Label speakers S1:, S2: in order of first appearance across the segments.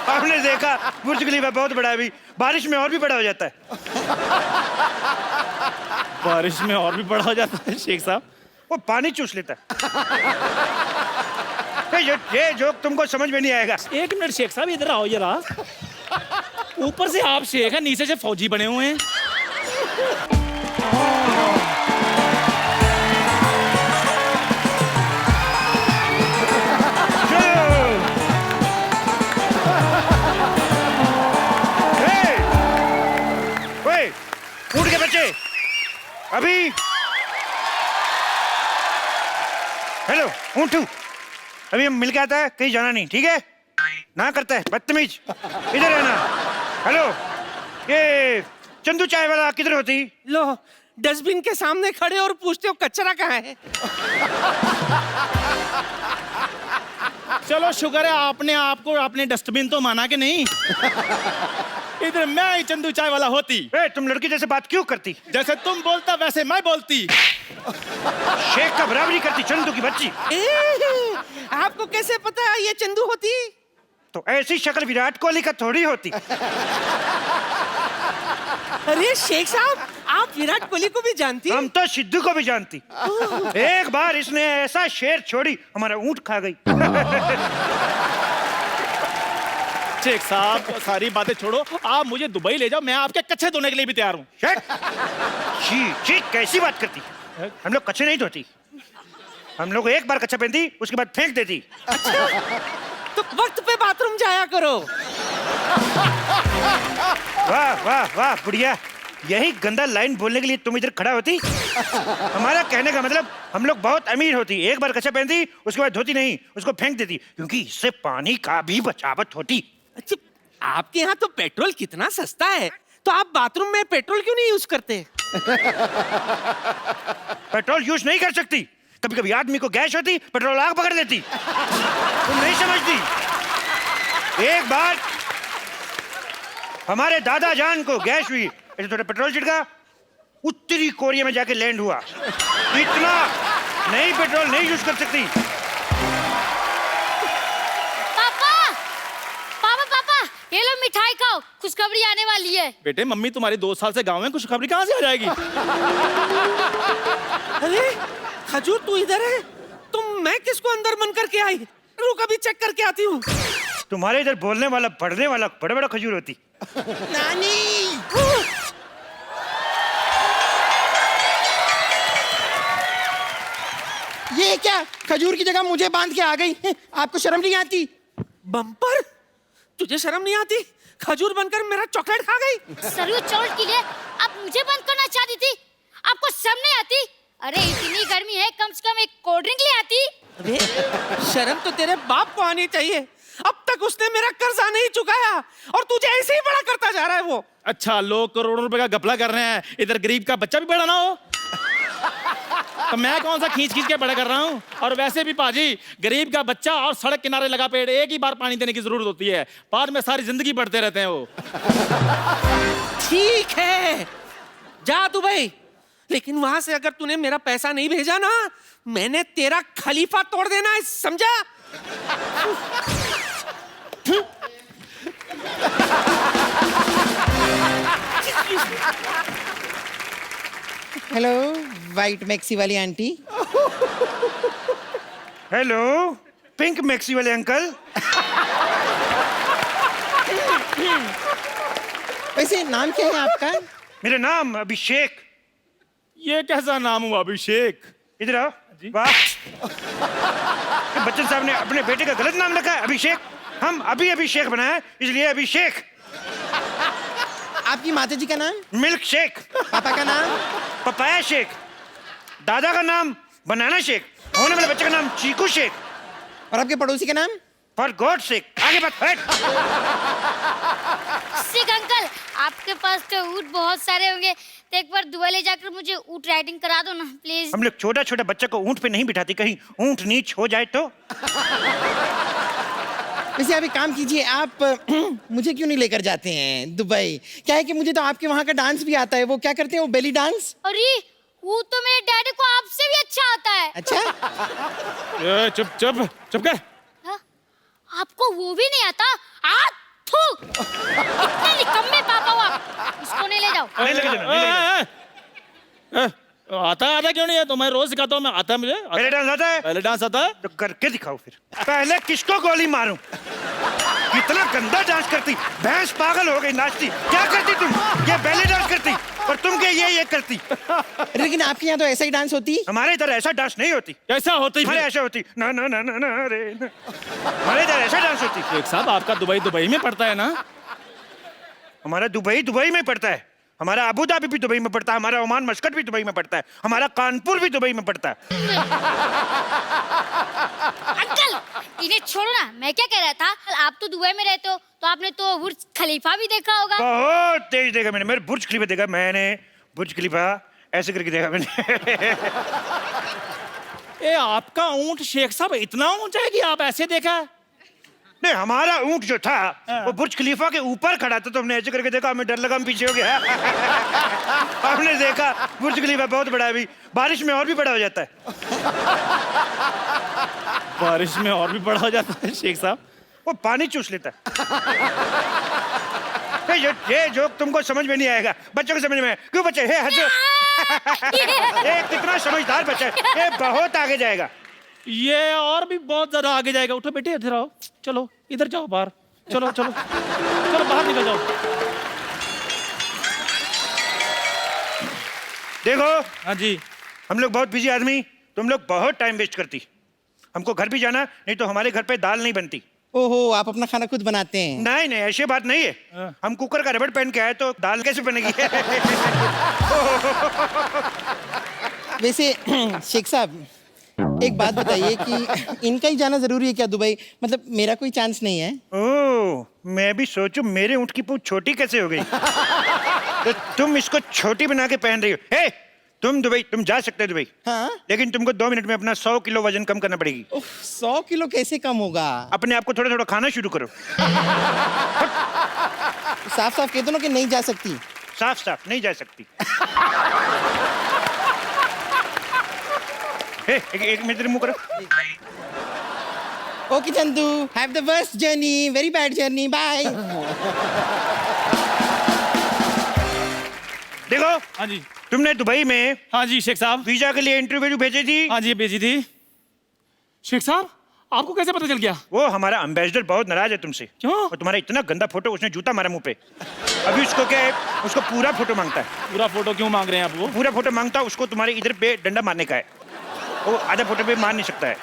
S1: आपने देखा बुर्ज खलीफा बहुत बड़ा है, अभी बारिश में और भी बड़ा हो जाता है।
S2: बारिश में और भी बड़ा हो जाता है शेख साहब।
S1: वो पानी चूस लेता है। ये जोक तुमको समझ में नहीं आएगा।
S2: एक मिनट शेख साहब, इधर आओ जरा। ऊपर से आप शेख हैं, नीचे से फौजी बने हुए हैं।
S1: ऊँट के बच्चे, अभी हेलो ऊँटू, अभी हम मिल के आता है, कहीं जाना नहीं, ठीक है? ना करता है बदतमीज, इधर है ना। हेलो, ये चंदू चाय वाला किधर होती?
S3: लो, डस्टबिन के सामने खड़े और पूछते हो कचरा कहाँ है।
S2: चलो शुक्र है आपने आपको अपने डस्टबिन तो माना कि नहीं। इधर मैं ही चंदू चाय वाला होती।
S1: तुम लड़की जैसे बात क्यों करती?
S2: जैसे तुम बोलता वैसे मैं बोलती।
S1: शेख का बराबरी करती चंदू की बच्ची।
S3: आपको कैसे पता है ये चंदू होती?
S1: तो ऐसी शक्ल विराट कोहली का थोड़ी होती।
S3: अरे शेख साहब, आप विराट कोहली को भी जानती?
S1: हम तो सिद्धू को भी जानती। एक बार इसने ऐसा शेर छोड़ी, हमारा ऊंट खा गई।
S2: शेख साहब सारी बातें छोड़ो, आप मुझे दुबई ले जाओ, मैं आपके कच्चे धोने के लिए भी तैयार हूँ।
S1: जी कैसी बात करती? हम लोग कच्चे नहीं धोती, हम लोग एक बार कच्चा पहनती, उसके बाद फेंक देती।
S3: अच्छा, तो वक्त पे बाथरूम जाया करो।
S1: वाह वाह वाह बुढ़िया, यही गंदा लाइन बोलने के लिए तुम इधर खड़ा होती? हमारा कहने का मतलब हम लोग बहुत अमीर होती, एक बार कच्चा पहनती, उसके बाद धोती नहीं, उसको फेंक देती, क्योंकि इससे पानी का भी बचावट होती।
S3: अच्छा, आपके यहाँ तो पेट्रोल कितना सस्ता है, तो आप बाथरूम में पेट्रोल क्यों नहीं यूज करते?
S1: पेट्रोल यूज नहीं कर सकती, कभी कभी आदमी को गैस होती, पेट्रोल आग पकड़ लेती। तुम नहीं समझती। एक बार हमारे दादा जान को गैस हुई, ऐसे थोड़ा पेट्रोल छिड़का, उत्तरी कोरिया में जाके लैंड हुआ। इतना नहीं, पेट्रोल नहीं यूज कर सकती।
S4: पापा, ये लो मिठाई खाओ, खुशखबरी आने वाली है।
S2: बेटे मम्मी तुम्हारी 2 साल से गाँव में, खुशखबरी कहाँ से आ जाएगी?
S3: अरे खजूर तू इधर है, तुम मैं किसको अंदर बंद करके आई? रुक अभी चेक करके आती हूँ।
S1: तुम्हारे इधर बोलने वाला पढ़ने वाला बड़ा बड़ा खजूर होती।
S3: नानी,
S5: ये क्या खजूर की जगह मुझे बांध के आ गई? आपको शर्म नहीं आती?
S3: बम्पर, तुझे शर्म नहीं आती? खजूर बनकर मेरा चॉकलेट खा गई।
S4: सरयू चोट के लिए आप मुझे बंद करना चाहती थी? आपको शर्म नहीं आती? अरे इतनी गर्मी है, कम से कम एक कोल्ड ड्रिंक ले आती।
S3: अरे शर्म तो तेरे बाप को आनी चाहिए, अब तक उसने मेरा कर्जा नहीं चुकाया और तुझे ऐसे ही बड़ा करता जा रहा है वो।
S2: अच्छा, लोग करोड़ों रुपए का घपला कर रहे हैं, इधर गरीब का बच्चा भी बड़ा ना हो। तो मैं कौन सा खींच खींच के बड़ा कर रहा हूँ? और वैसे भी पाजी, गरीब का बच्चा और सड़क किनारे लगा पेड़, एक ही बार पानी देने की जरूरत होती है, बाद में सारी जिंदगी बढ़ते रहते हैं वो।
S3: ठीक है, जा दुबई, लेकिन वहां से अगर तूने मेरा पैसा नहीं भेजा ना, मैंने तेरा खलीफा तोड़ देना है, समझा?
S5: हेलो वाइट मैक्सी वाली आंटी।
S1: हेलो पिंक मैक्सी वाले अंकल।
S5: वैसे नाम क्या है आपका?
S1: मेरा नाम अभिषेक।
S2: ये कैसा नाम हुआ अभिषेक?
S1: इधर आओ। वाह, बच्चन साहब ने अपने बेटे का गलत नाम रखा है, अभिषेक। हम अभी अभिषेक बनाए, इसलिए अभिषेक।
S5: आपकी माता जी का नाम?
S1: Milk shake.
S5: पापा का नाम?
S1: Papaya shake. दादा का नाम बनाना शेक। होने वाले बच्चे का नाम चीकू शेक।
S5: और आपके पड़ोसी का नाम?
S1: For God shake. आगे बात हट।
S4: सिक अंकल, आपके पास तो ऊँट बहुत सारे होंगे, तो एक बार दुबई ले जाकर मुझे ऊँट राइडिंग करा दो ना प्लीज।
S1: हम लोग छोटा छोटा बच्चा को ऊँट पे नहीं बिठाते, कहीं ऊँट नीच हो जाए तो।
S5: वैसे आप एक काम कीजिए, आप मुझे क्यों नहीं लेकर जाते हैं दुबई? क्या है कि मुझे तो आपके वहाँ का डांस भी आता है। वो क्या करते हैं, वो बेली डांस?
S4: अरे वो तो मेरे डैडी को आपसे भी अच्छा आता है।
S5: अच्छा,
S2: चुप चुप चुप कर।
S4: हाँ? आपको वो भी नहीं आता?
S1: नहीं लेके जाना, नहीं लेके जाना।
S2: आता क्यों नहीं है? तो मैं रोज सिखाता हूँ, मैं आता है मुझे।
S1: पहले डांस आता है
S2: पहले डांस आता है।
S1: तो करके दिखाओ फिर। पहले किसको गोली मारूं? कितना गंदा डांस करती, भैंस पागल हो गई नाचती। क्या करती तुम? ये बैले डांस करती और तुम क्या ये करती?
S5: लेकिन आपके यहाँ तो ऐसा ही डांस होती।
S1: हमारे इधर ऐसा डांस नहीं होती।
S2: कैसा होती
S1: हमारे
S2: फिर?
S1: ऐसा होती ना ना ना ना ना रे ना। हमारे इधर ऐसा डांस होती।
S2: शेख साहब आपका दुबई में पड़ता है ना?
S1: हमारा दुबई में पड़ता है, हमारा अबू धाबी भी दुबई में पड़ता है, हमारा ओमान मस्कट भी दुबई में पड़ता है, हमारा कानपुर भी दुबई में पड़ता है।
S4: अंकल इन्हें छोड़ो ना, मैं क्या कह रहा था, आप तो दुबई में रहते हो तो आपने तो बुर्ज खलीफा भी देखा होगा।
S1: बहुत तेज देखा मैंने, मेरे बुर्ज खलीफा देखा मैंने, बुर्ज खलीफा ऐसे करके देखा मैंने।
S2: ए आपका ऊंट शेख साहब इतना ऊंचा है कि आप ऐसे देखा?
S1: नहीं, हमारा ऊंट जो था वो बुर्ज खलीफा के ऊपर खड़ा था, तो हमने ऐसे करके देखा, हमें डर लगा, हम पीछे हो गया। हमने देखा बुर्ज खलीफा बहुत बड़ा है, अभी बारिश में और भी बड़ा हो जाता है।
S2: बारिश में और भी बड़ा हो जाता है शेख साहब?
S1: वो पानी चूस लेता है। ये जोक तुमको समझ में नहीं आएगा, बच्चों को समझ में। क्यों बच्चे हे हंसो? ये कितना समझदार बच्चा है, ये बहुत आगे जाएगा।
S2: ये और भी बहुत ज्यादा आगे जाएगा। उठो बेटे, इधर आओ, चलो इधर जाओ बाहर, चलो चलो चलो बाहर निकल जाओ।
S1: देखो
S2: हाँ जी।
S1: हम लोग बहुत बिजी आदमी, तुम लोग बहुत टाइम वेस्ट करती। हमको घर भी जाना, नहीं तो हमारे घर पे दाल नहीं बनती।
S5: ओहो, आप अपना खाना खुद बनाते हैं?
S1: नहीं नहीं, ऐसी बात नहीं है। हम कुकर का रबड़ पहन के आए तो दाल कैसे बनेगी?
S5: वैसे शेख साहब एक बात बताइए कि इनका ही जाना जरूरी है क्या दुबई? मतलब मेरा कोई चांस नहीं है?
S1: ओह, मैं भी सोचूं मेरे ऊँट की पूंछ छोटी कैसे हो गई। तो तुम इसको छोटी बना के पहन रही हो। हे, तुम जा सकते हो दुबई,
S5: हाँ?
S1: लेकिन तुमको 2 मिनट में अपना 100 किलो वजन कम करना पड़ेगी।
S5: 100 किलो कैसे कम होगा?
S1: अपने आप को थोड़ा थोड़ा खाना शुरू करो।
S5: साफ साफ कह दो ना कि नहीं जा सकती।
S1: साफ साफ नहीं जा सकती। एक मिनट मुंह करो।
S5: Okay Chandu, have the worst journey, very bad journey, bye.
S1: देखो
S2: हाँ जी।
S1: तुमने दुबई में
S2: हाँ जी शेख साहब।
S1: वीजा के लिए इंटरव्यू भेजी थी।
S2: हाँ जी भेजी थी। शेख साहब आपको कैसे पता चल गया?
S1: वो हमारा एम्बेसडर बहुत नाराज है तुमसे।
S2: क्यों?
S1: और तुम्हारा इतना गंदा फोटो, उसने जूता मारा मुंह पे। अभी उसको क्या है, उसको पूरा फोटो मांगता है।
S2: पूरा फोटो क्यों मांग रहे हैं आप? वो
S1: पूरा फोटो मांगता है, उसको तुम्हारे इधर पे डंडा मारने का है। वो आधा फोटो पे मार नहीं सकता है।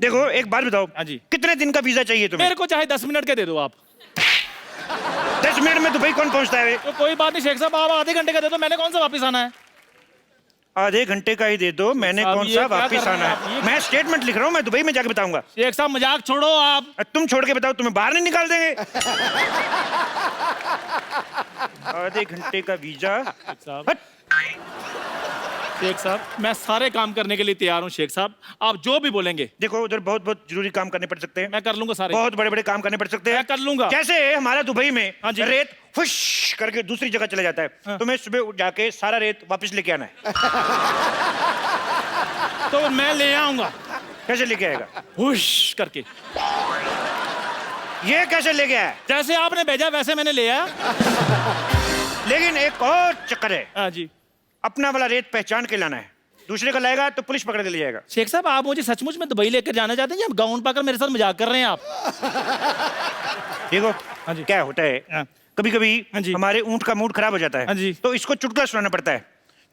S1: देखो एक बात बताओ,
S2: हाँ जी।
S1: कितने दिन का वीजा चाहिए तुम्हें?
S2: मेरे को चाहे 10 मिनट के दे दो आप।
S1: 10 मिनट में दुबई कौन पहुंचता है?
S2: तो कोई बात नहीं शेख साहब, आप आधे घंटे का दे दो, मैंने कौन सा वापस आना है?
S1: आधे घंटे का ही दे दो, मैंने
S2: साहब,
S1: कौन
S2: ये
S1: सा
S2: क्या
S1: वापिस
S2: कर रहे
S1: आना
S2: हैं आप?
S1: है?
S2: ये-
S1: मैं स्टेटमेंट लिख रहा हूँ, मैं दुबई में जाके बताऊंगा।
S2: शेख साहब मजाक छोड़ो आप।
S1: तुम छोड़ के बताओ, तुम्हें बाहर नहीं निकाल देंगे। आधे घंटे का वीजा।
S2: शेख साहब,
S1: हट।
S2: शेख साहब मैं सारे काम करने के लिए तैयार हूँ शेख साहब, आप जो भी बोलेंगे।
S1: देखो उधर बहुत बहुत जरूरी काम करने पड़ सकते हैं,
S2: मैं कर लूंगा सारे।
S1: बहुत बड़े बड़े काम करने पड़ सकते हैं।
S2: मैं कर लूंगा।
S1: कैसे हमारा दुबई में
S2: हाँ जी।
S1: रेत फुश करके दूसरी जगह चला जाता है,
S2: हाँ।
S1: तुम्हें सुबह उठ जाके सारा रेत वापस लेके आना है।
S2: तो मैं ले आऊंगा
S1: कैसे लेके आएगा?
S2: हुश करके।
S1: ये कैसे लेके आया?
S2: जैसे आपने भेजा वैसे मैंने ले आया।
S1: लेकिन एक और चक्कर है,
S2: हाँ जी।
S1: अपना वाला रेत पहचान के लाना है, दूसरे का लाएगा तो पुलिस पकड़ के ले जाएगा।
S2: शेख साहब आप मुझे सचमुच में दुबई लेकर जाना चाहते हैं या गाउन पाकर मेरे साथ मजाक कर रहे हैं आप?
S1: देखो
S2: हाँ जी।
S1: क्या होता है,
S2: हाँ।
S1: कभी कभी
S2: हाँ जी।
S1: हमारे ऊंट का मूड खराब हो जाता है,
S2: हाँ जी।
S1: तो इसको चुटकुला सुनाना पड़ता है।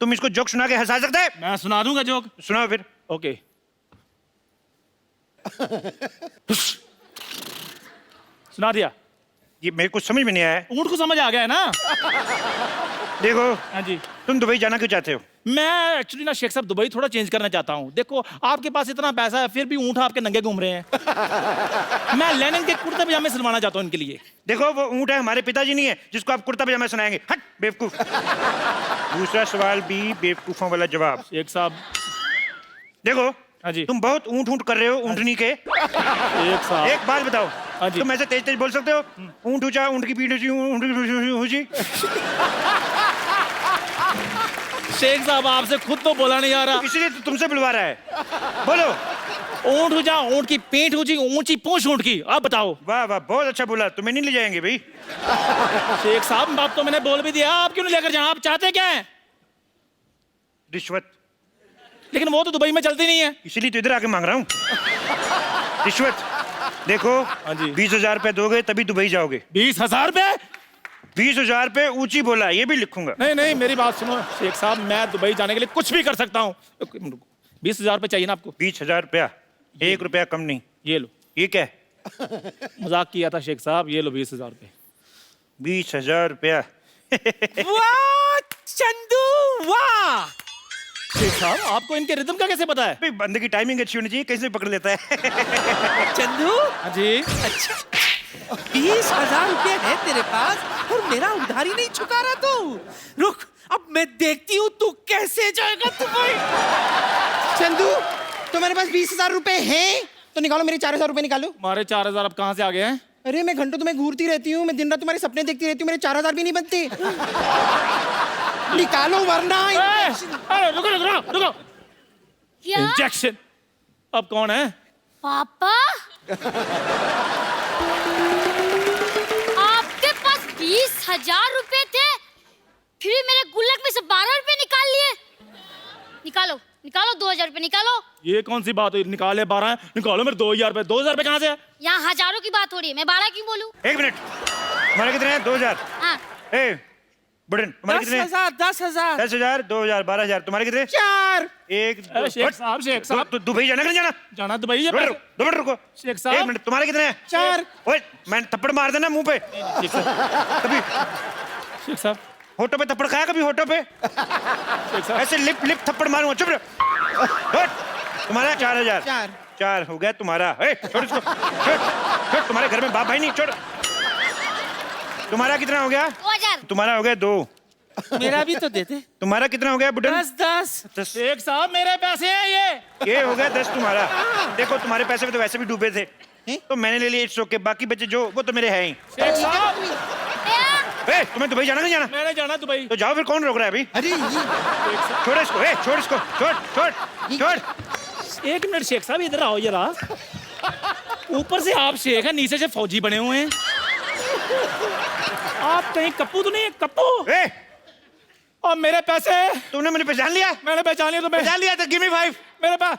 S1: तुम इसको जोक सुना के हंसा सकते हैं?
S2: मैं सुना दूंगा जोक।
S1: सुनाओ फिर।
S2: ओके। सुना दिया।
S1: ये मेरे को समझ में नहीं आया है।
S2: ऊंट को समझ आ गया है ना?
S1: देखो
S2: हाँ जी।
S1: तुम दुबई जाना क्यों चाहते हो?
S2: मैं एक्चुअली ना शेख साहब दुबई थोड़ा चेंज करना चाहता हूँ। देखो आपके पास इतना पैसा है फिर भी ऊँट आपके नंगे घूम रहे हैं। मैं लेनिन के कुर्ते पजामे सिलवाना चाहता हूँ इनके लिए।
S1: देखो वो ऊंट है, हमारे पिताजी नहीं है जिसको आप कुर्ता पजामा सुनाएंगे। हट बेवकूफ। दूसरा सवाल भी बेवकूफों वाला जवाब।
S2: शेख साहब।
S1: देखो
S2: हाँ जी।
S1: तुम बहुत ऊंट ऊंट कर रहे हो ऊंटनी के।
S2: शेख साहब।
S1: एक बात बताओ,
S2: हाँ जी।
S1: तुम ऐसे तेज तेज बोल सकते हो? ऊंट ऊंचा, ऊंट की पीठ ऊंची, ऊंट की ऊंची।
S2: शेख साहब आपसे खुद तो बोला नहीं आ रहा।
S1: इसलिए तो तुमसे बुलवा रहा है। बोलो
S2: ऊंट हो जा, ऊंट की पेट ऊंची, ऊंची पूंछ ऊंट की। अब बताओ।
S1: वाह वाह, बहुत अच्छा बोला। तुम्हें नहीं ले जाएंगे भाई।
S2: शेख साहब बाप तो मैंने बोल भी दिया, आप क्यों नहीं लेकर जाए? आप चाहते क्या है?
S1: रिश्वत।
S2: लेकिन वो तो दुबई में चलती नहीं है।
S1: इसीलिए तो इधर आके मांग रहा हूँ रिश्वत। देखो,
S2: हाँ जी।
S1: 20,000 रुपए दोगे तभी दुबई जाओगे।
S2: 20,000 रुपए?
S1: 20,000 रुपए ऊंची बोला, ये भी लिखूंगा।
S2: नहीं नहीं, मेरी बात सुनो शेख साहब, मैं दुबई जाने के लिए कुछ भी कर सकता हूँ। 20,000 रुपए चाहिए ना आपको?
S1: 20,000 रुपया, 1 रुपया कम नहीं।
S2: ये लो।
S1: ये क्या है?
S2: मजाक किया था शेख साहब, ये लो 20,000 रुपए।
S1: 20,000 रुपया।
S3: वाह चंदू वाह।
S2: शेख साहब आपको इनके रिदम का कैसे पता है?
S1: भाई बंदे की टाइमिंग अच्छी होनी चाहिए, कैसे पकड़ लेता है।
S3: चंदू
S2: हाँ जी।
S3: अच्छा 20,000 रुपये है तेरे पास और मेरा उधारी नहीं चुका रहा तू। रुक, अब मैं देखती हूँ तू कैसे जाएगा दुबई।
S5: चंदू, तुम्हारे पास 20,000 रुपए हैं तो निकालो, मेरे 4,000 रुपए निकालो।
S2: हमारे 4,000 अब कहाँ से आ गए हैं?
S5: अरे मैं घंटों तुम्हें घूरती रहती हूँ, मैं दिन रात तुम्हारे सपने देखती रहती हूँ, मेरे 4,000 भी नहीं बनते। निकालो वरना।
S2: अरे रुको रुको रुको।
S4: क्या
S2: इंजेक्शन। अब कौन है?
S4: पापा? आपके पास 20,000 रुपए थे, फिर मेरे गुल्लक में से 12 रुपए निकाल लिए। निकालो निकालो, 2,000 रुपए निकालो।
S2: ये कौन सी बात हुई? निकाले 12 निकालो मेरे 2,000 रुपए। 2,000 रुपए कहाँ से है?
S4: यहाँ हजारों की बात हो रही है, मैं 12 क्यों बोलूं?
S1: 1 मिनट, तुम्हारे कितने हैं? 2,000।
S4: हाँ,
S1: ए बुढ़न, तुम्हारे कितने हैं?
S3: 10,000 10,000
S1: 10,000, 2,000, 12,000। तुम्हारे कितने?
S5: 4।
S1: एक
S2: अरे शेख साहब, शेख साहब।
S1: तो दुबई जाना कि नहीं जाना?
S2: जाना दुबई है।
S1: 2 मिनट रुको।
S2: शेख साहब।
S1: 1 मिनट, तुम्हारे कितने हैं?
S5: 4।
S1: ओए, मैं थप्पड़ मार देना मुंह पे
S2: शेख साहब।
S1: कभी।
S2: शेख साहब।
S1: होठों पे थप्पड़ खाया कभी? होठों पे
S2: शेख साहब।
S1: ऐसे लिप लिप थप्पड़ मारूंगा। चुप रहो। हट। तुम्हारा 4,000। 4 हो गया तुम्हारा। ए, छोड़ इसको, छोड़। तुम्हारे घर में बाप भाई नहीं, छोड़। तुम्हारा कितना हो गया?
S4: 2,000।
S1: तुम्हारा हो गया 2।
S3: मेरा भी तो देते।
S1: तुम्हारा कितना हो गया बुढ़न?
S3: 10
S2: शेख साहब मेरे पैसे हैं ये।
S1: ये हो गया 10 तुम्हारा। देखो तुम्हारे पैसे में तो वैसे भी डूबे थे, तो मैंने ले लिए। इट्स ओके, बाकी बचे जो वो तो मेरे हैं ही।
S2: शेख साहब
S1: ए, तुम्हें दुबई जाना नहीं जाना?
S2: मैंने जाना दुबई।
S1: तो जाओ फिर, कौन रोक रहा है अभी?
S5: अरे ये
S1: छोड़ इसको, ए, छोड़ इसको, छोड़ छोड़ छोड़।
S2: 1 मिनट शेख साहब, इधर आओ जरा। ऊपर से आप शेख हैं, नीचे से फौजी बने हुए हैं। आप कहीं कप्पू तो नहीं है? कप्पू।
S1: ए,
S2: और मेरे पैसे?
S1: तुमने मुझे पहचान लिया?
S2: मैंने पहचान लिया तुम्हें।
S1: पहचान लिया तो गिव मी 5।
S2: मेरे पास